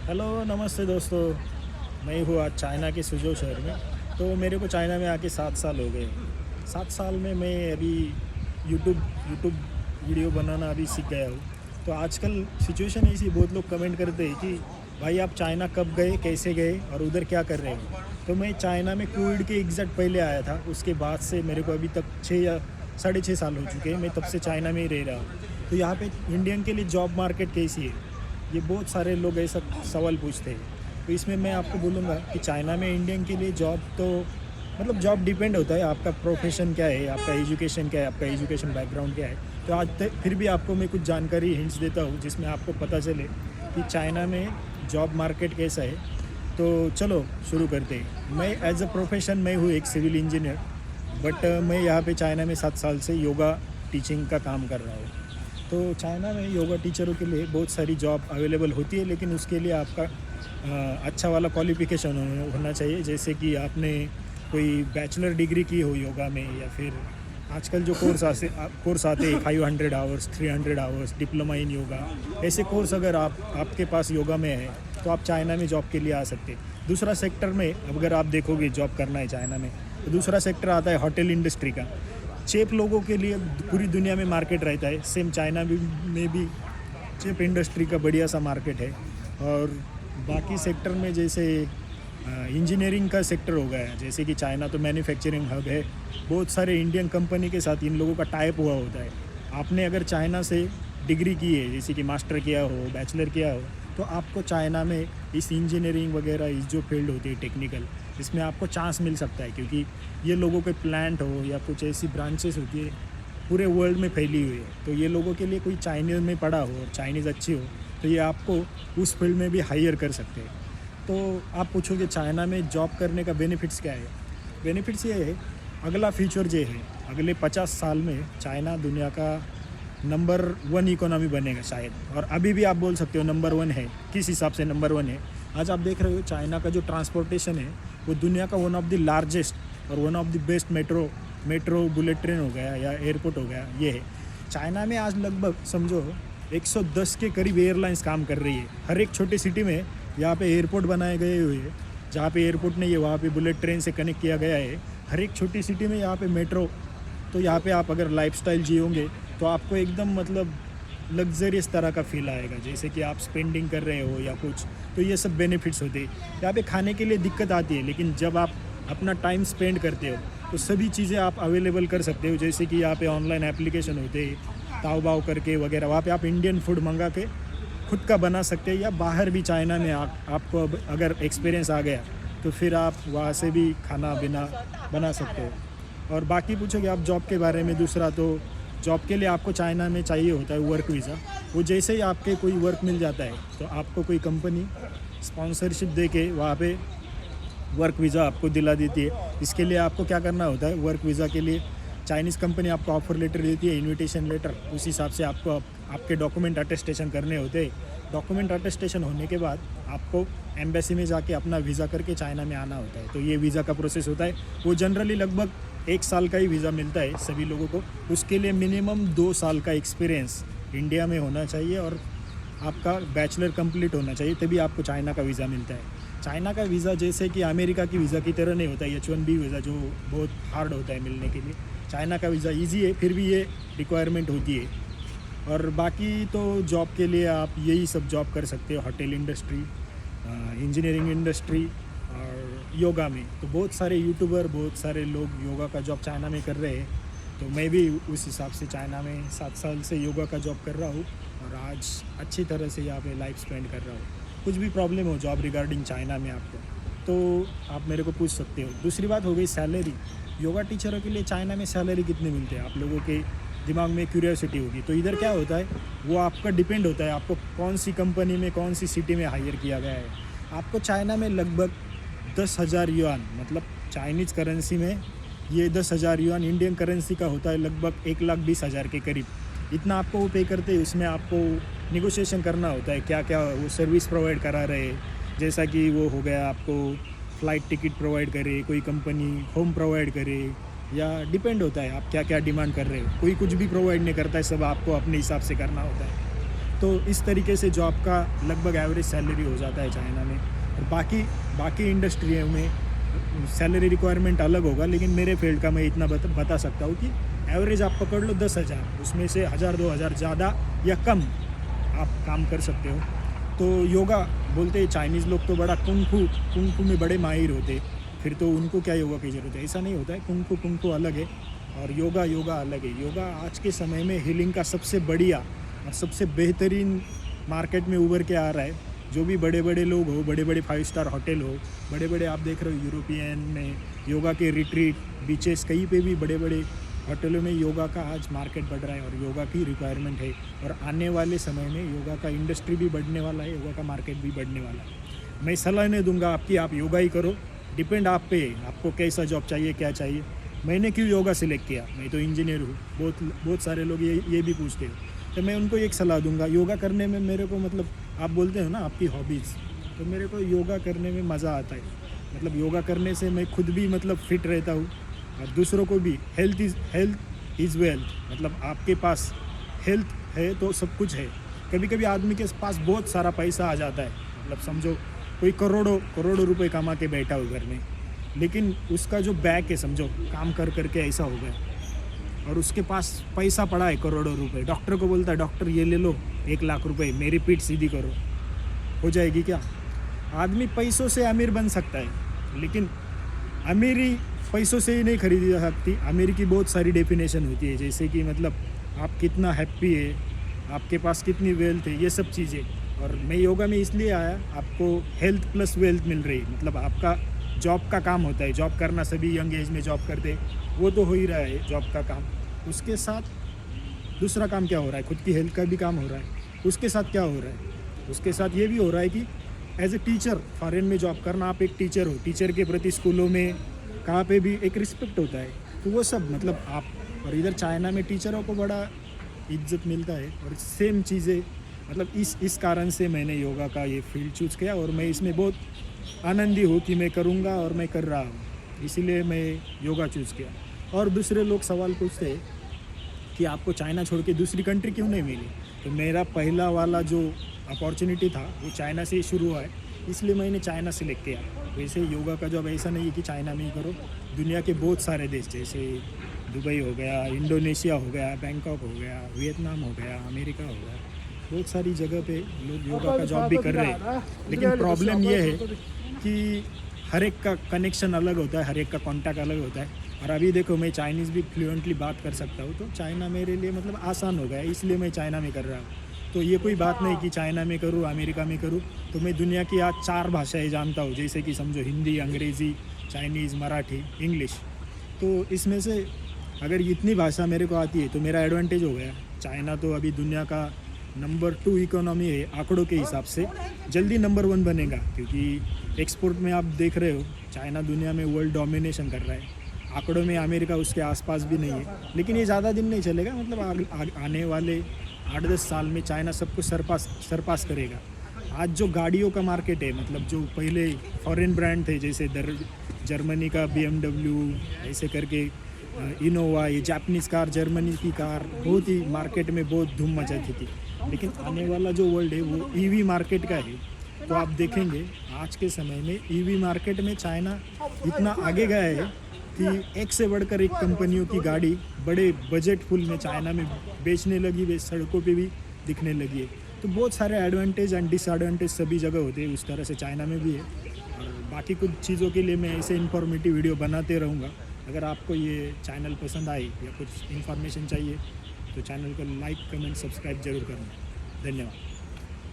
Hello नमस्ते दोस्तों। मैं हूँ आज चाइना के सुजो शहर में। तो मेरे को चाइना में आके 7 साल हो गए। 7 साल में मैं अभी यूट्यूब यूट्यूब वीडियो बनाना अभी सीख गया हूँ। तो आजकल सिचुएशन ऐसी, बहुत लोग कमेंट करते हैं कि भाई आप चाइना कब गए, कैसे गए और उधर क्या कर रहे हो। तो मैं चाइना में कोविड के एग्जैक्ट पहले आया था। उसके बाद से मेरे को अभी तक 6 या 6.5 साल हो चुके हैं। मैं तब से चाइना में ही रह रहा हूँ। तो यहाँ पे इंडियन के लिए जॉब मार्केट कैसी है, ये बहुत सारे लोग ऐसा सवाल पूछते हैं। तो इसमें मैं आपको बोलूँगा कि चाइना में इंडियन के लिए जॉब तो मतलब जॉब डिपेंड होता है आपका प्रोफेशन क्या है, आपका एजुकेशन क्या है, आपका एजुकेशन बैकग्राउंड क्या है। तो आज तक फिर भी आपको मैं कुछ जानकारी हिंट्स देता हूँ जिसमें आपको पता चले कि चाइना में जॉब मार्केट कैसा है। तो चलो शुरू करते हैं। मैं एज अ प्रोफेशन मैं हूँ एक सिविल इंजीनियर, बट मैं यहाँ पे चाइना में 7 साल से योगा टीचिंग का काम कर रहा हूँ। तो चाइना में योगा टीचरों के लिए बहुत सारी जॉब अवेलेबल होती है, लेकिन उसके लिए आपका अच्छा वाला क्वालिफ़िकेशन होना चाहिए। जैसे कि आपने कोई बैचलर डिग्री की हो योगा में, या फिर आजकल जो कोर्स आते हैं 500 hours, 300 hours diploma in yoga. ऐसे कोर्स अगर आपके पास योगा में है तो आप चाइना में जॉब के लिए आ सकते हैं। दूसरा सेक्टर में अगर आप देखोगे जॉब करना है चाइना में, तो दूसरा सेक्टर आता है होटल इंडस्ट्री का। चेप लोगों के लिए पूरी दुनिया में मार्केट रहता है। सेम चाइना में भी चिप इंडस्ट्री का बढ़िया सा मार्केट है। और बाकी सेक्टर में जैसे इंजीनियरिंग का सेक्टर हो गया है, जैसे कि चाइना तो मैन्युफैक्चरिंग हब है। बहुत सारे इंडियन कंपनी के साथ इन लोगों का टाइप हुआ होता है। आपने अगर चाइना से डिग्री की है, जैसे कि मास्टर किया हो, बैचलर किया हो, तो आपको चाइना में इस इंजीनियरिंग वगैरह इस जो फील्ड होती है टेक्निकल, इसमें आपको चांस मिल सकता है। क्योंकि ये लोगों के प्लांट हो या कुछ ऐसी ब्रांचेस होती है पूरे वर्ल्ड में फैली हुई है। तो ये लोगों के लिए कोई चाइनीज़ में पढ़ा हो और चाइनीज़ अच्छी हो तो ये आपको उस फील्ड में भी हायर कर सकते हैं। तो आप पूछोगे चाइना में जॉब करने का बेनिफिट्स क्या है। बेनिफिट्स ये है, अगला फ्यूचर ये है, अगले 50 साल में चाइना दुनिया का नंबर 1 इकोनॉमी बनेगा शायद। और अभी भी आप बोल सकते हो नंबर 1 है। किस हिसाब से नंबर 1 है? आज आप देख रहे हो चाइना का जो ट्रांसपोर्टेशन है वो दुनिया का वन ऑफ द लार्जेस्ट और one of the best metro bullet train हो गया या एयरपोर्ट हो गया, ये है। चाइना में आज लगभग समझो 110 के करीब एयरलाइंस काम कर रही है। हर एक छोटी सिटी में यहाँ पे एयरपोर्ट बनाए गए हुए हैं। जहाँ पे एयरपोर्ट नहीं है वहाँ पे बुलेट ट्रेन से कनेक्ट किया गया है। हर एक छोटी सिटी में यहाँ पे मेट्रो। तो यहाँ पे आप अगर लाइफस्टाइल जियोगे तो आपको एकदम मतलब लग्जरियस तरह का फील आएगा, जैसे कि आप स्पेंडिंग कर रहे हो या कुछ। तो ये सब बेनिफिट्स होते हैं। यहाँ पे खाने के लिए दिक्कत आती है, लेकिन जब आप अपना टाइम स्पेंड करते हो तो सभी चीज़ें आप अवेलेबल कर सकते हो। जैसे कि यहाँ पे ऑनलाइन एप्लीकेशन होते हैं, ताव बाव करके वगैरह, वहाँ पे आप इंडियन फूड मंगा के खुद का बना सकते हैं। या बाहर भी चाइना में आपको अगर एक्सपीरियंस आ गया तो फिर आप वहाँ से भी खाना बना सकते हो। और बाकी पूछोगे आप जॉब के बारे में, दूसरा तो जॉब के लिए आपको चाइना में चाहिए होता है वर्क वीज़ा। वो जैसे ही आपके कोई वर्क मिल जाता है तो आपको कोई कंपनी स्पॉन्सरशिप दे के वहाँ पे वर्क वीज़ा आपको दिला देती है। इसके लिए आपको क्या करना होता है, वर्क वीज़ा के लिए चाइनीज़ कंपनी आपको ऑफ़र लेटर देती है, इन्विटेशन लेटर। उस हिसाब से आपको आपके डॉक्यूमेंट अटेस्टेशन करने होते हैं। डॉक्यूमेंट अटेस्टेशन होने के बाद आपको एम्बेसी में जाके अपना वीज़ा करके चाइना में आना होता है। तो ये वीज़ा का प्रोसेस होता है। वो जनरली लगभग 1 साल का ही वीज़ा मिलता है सभी लोगों को। उसके लिए मिनिमम 2 साल का एक्सपीरियंस इंडिया में होना चाहिए और आपका बैचलर कंप्लीट होना चाहिए, तभी आपको चाइना का वीज़ा मिलता है। चाइना का वीज़ा जैसे कि अमेरिका की वीज़ा की तरह नहीं होता है, H1B वीज़ा जो बहुत हार्ड होता है मिलने के लिए। चाइना का वीज़ा ईजी है, फिर भी ये रिक्वायरमेंट होती है। और बाकी तो जॉब के लिए आप यही सब जॉब कर सकते हो, होटल इंडस्ट्री, इंजीनियरिंग इंडस्ट्री और योगा में। तो बहुत सारे यूट्यूबर, बहुत सारे लोग योगा का जॉब चाइना में कर रहे हैं। तो मैं भी उस हिसाब से चाइना में 7 साल से योगा का जॉब कर रहा हूँ और आज अच्छी तरह से यहाँ पे लाइफ स्पेंड कर रहा हूँ। कुछ भी प्रॉब्लम हो जॉब रिगार्डिंग चाइना में आपको, तो आप मेरे को पूछ सकते हो। दूसरी बात हो गई सैलरी। योगा टीचरों के लिए चाइना में सैलरी कितनी मिलती है, आप लोगों के दिमाग में क्यूरियोसिटी होगी। तो इधर क्या होता है, वो आपका डिपेंड होता है आपको कौन सी कंपनी में, कौन सी सिटी में हायर किया गया है। आपको चाइना में लगभग 10,000 युआन, मतलब चाइनीज़ करेंसी में ये 10,000 युआन इंडियन करेंसी का होता है लगभग 1,20,000 के करीब। इतना आपको वो पे करते हैं। उसमें आपको निगोशिएशन करना होता है क्या क्या वो सर्विस प्रोवाइड करा रहे हैं। जैसा कि वो हो गया, आपको फ़्लाइट टिकट प्रोवाइड करे, कोई कंपनी होम प्रोवाइड करे, या डिपेंड होता है आप क्या क्या डिमांड कर रहे हो। कोई कुछ भी प्रोवाइड नहीं करता है, सब आपको अपने हिसाब से करना होता है। तो इस तरीके से जॉब का लगभग एवरेज सैलरी हो जाता है चाइना में। और बाकी इंडस्ट्रियों में सैलरी रिक्वायरमेंट अलग होगा, लेकिन मेरे फील्ड का मैं इतना बता सकता हूँ कि एवरेज आप पकड़ लो 10,000, उसमें से 1,000-2,000 ज़्यादा या कम आप काम कर सकते हो। तो योगा बोलते हैं चाइनीज़ लोग तो बड़ा कुंग फू में बड़े माहिर होते, फिर तो उनको क्या योगा की ज़रूरत है, ऐसा नहीं होता है। कुंग फू अलग है और योगा अलग है। योगा आज के समय में हीलिंग का सबसे बढ़िया और सबसे बेहतरीन मार्केट में उभर के आ रहा है। जो भी बड़े बड़े लोग हो, बड़े बड़े 5 स्टार होटल हो, बड़े बड़े आप देख रहे हो यूरोपियन में योगा के रिट्रीट बीचेस, कहीं पे भी बड़े बड़े होटलों में योगा का आज मार्केट बढ़ रहा है और योगा की रिक्वायरमेंट है। और आने वाले समय में योगा का इंडस्ट्री भी बढ़ने वाला है, योगा का मार्केट भी बढ़ने वाला है। मैं सलाह नहीं दूंगा आपकी, आप योगा ही करो, डिपेंड आप पे, आपको कैसा जॉब चाहिए, क्या चाहिए। मैंने क्यों योगा सिलेक्ट किया, मैं तो इंजीनियर हूँ। बहुत सारे लोग ये भी पूछते हैं, तो मैं उनको एक सलाह दूंगा, योगा करने में मेरे को मतलब आप बोलते हो ना आपकी हॉबीज़, तो मेरे को योगा करने में मज़ा आता है। मतलब योगा करने से मैं खुद भी मतलब फिट रहता हूँ और दूसरों को भी। हेल्थ इज़ वेल्थ, मतलब आपके पास हेल्थ है तो सब कुछ है। कभी कभी आदमी के पास बहुत सारा पैसा आ जाता है, मतलब समझो कोई करोड़ों रुपए कमा के बैठा हो घर में, लेकिन उसका जो बैक है समझो काम करके ऐसा हो गया और उसके पास पैसा पड़ा है करोड़ों रुपए। डॉक्टर को बोलता है डॉक्टर ये ले लो 1 लाख रुपए, मेरी पीठ सीधी करो, हो जाएगी क्या? आदमी पैसों से अमीर बन सकता है, लेकिन अमीरी पैसों से ही नहीं खरीदी जा सकती। अमीर की बहुत सारी डेफिनेशन होती है, जैसे कि मतलब आप कितना हैप्पी है, आपके पास कितनी वेल्थ है, ये सब चीज़ें। और मैं योगा में इसलिए आया, आपको हेल्थ प्लस वेल्थ मिल रही, मतलब आपका जॉब का काम होता है, जॉब करना सभी यंग एज में जॉब करते हैं, वो तो हो ही रहा है जॉब का काम। उसके साथ दूसरा काम क्या हो रहा है, खुद की हेल्थ का भी काम हो रहा है। उसके साथ क्या हो रहा है, उसके साथ ये भी हो रहा है कि एज ए टीचर फॉरेन में जॉब करना, आप एक टीचर हो, टीचर के प्रति स्कूलों में कहाँ पे भी एक रिस्पेक्ट होता है, तो वो सब मतलब आप। और इधर चाइना में टीचरों को बड़ा इज्जत मिलता है और सेम चीज़ें, मतलब इस कारण से मैंने योगा का ये फील्ड चूज़ किया और मैं इसमें बहुत आनंदी हूँ कि मैं करूँगा और मैं कर रहा हूँ, इसीलिए मैं योगा चूज़ किया। और दूसरे लोग सवाल पूछते हैं कि आपको चाइना छोड़ के दूसरी कंट्री क्यों नहीं मिली, तो मेरा पहला वाला जो अपॉर्चुनिटी था वो चाइना से ही शुरू हुआ है, इसलिए मैंने चाइना सेलेक्ट किया। वैसे योगा का जॉब ऐसा नहीं है कि चाइना में ही करो, दुनिया के बहुत सारे देश जैसे दुबई हो गया, इंडोनेशिया हो गया, बैंकॉक हो गया, वियतनाम हो गया, अमेरिका हो गया, बहुत सारी जगह पे लोग योगा का जॉब भी कर रहे हैं। लेकिन प्रॉब्लम ये है कि हर एक का कनेक्शन अलग होता है, हर एक का कॉन्टैक्ट अलग होता है। और अभी देखो मैं चाइनीज़ भी फ्लुएंटली बात कर सकता हूँ, तो चाइना मेरे लिए मतलब आसान हो गया, इसलिए मैं चाइना में कर रहा हूँ। तो ये कोई बात नहीं कि चाइना में करूँ, अमेरिका में करूँ। तो मैं दुनिया की आज 4 भाषाएं जानता हूँ, जैसे कि समझो हिंदी, अंग्रेज़ी, चाइनीज़, मराठी, इंग्लिश। तो इसमें से अगर इतनी भाषा मेरे को आती है तो मेरा एडवांटेज हो गया। चाइना तो अभी दुनिया का नंबर 2 इकोनॉमी है आंकड़ों के हिसाब से, जल्दी नंबर 1 बनेगा, क्योंकि एक्सपोर्ट में आप देख रहे हो चाइना दुनिया में वर्ल्ड डोमिनेशन कर रहा है। आंकड़ों में अमेरिका उसके आसपास भी नहीं है, लेकिन ये ज़्यादा दिन नहीं चलेगा, मतलब आने वाले 8-10 साल में चाइना सबको सरपास करेगा। आज जो गाड़ियों का मार्केट है, मतलब जो पहले फॉरेन ब्रांड थे जैसे जर्मनी का BMW, ऐसे करके इनोवा, ये जापानीज़ कार, जर्मनी की कार बहुत ही मार्केट में बहुत धूम मचाती थी। लेकिन आने वाला जो वर्ल्ड है वो EV मार्केट का है। तो आप देखेंगे आज के समय में EV मार्केट में चाइना इतना आगे गया है कि एक से बढ़कर एक कंपनियों की गाड़ी बड़े बजट फुल में चाइना में बेचने लगी, वे सड़कों पे भी दिखने लगी है। तो बहुत सारे एडवांटेज एंड डिसएडवांटेज सभी जगह होते हैं, उस तरह से चाइना में भी है। और बाकी कुछ चीज़ों के लिए मैं ऐसे इन्फॉर्मेटिव वीडियो बनाते रहूँगा। अगर आपको ये चैनल पसंद आए या कुछ इन्फॉर्मेशन चाहिए तो चैनल को लाइक, कमेंट, सब्सक्राइब जरूर करना। धन्यवाद।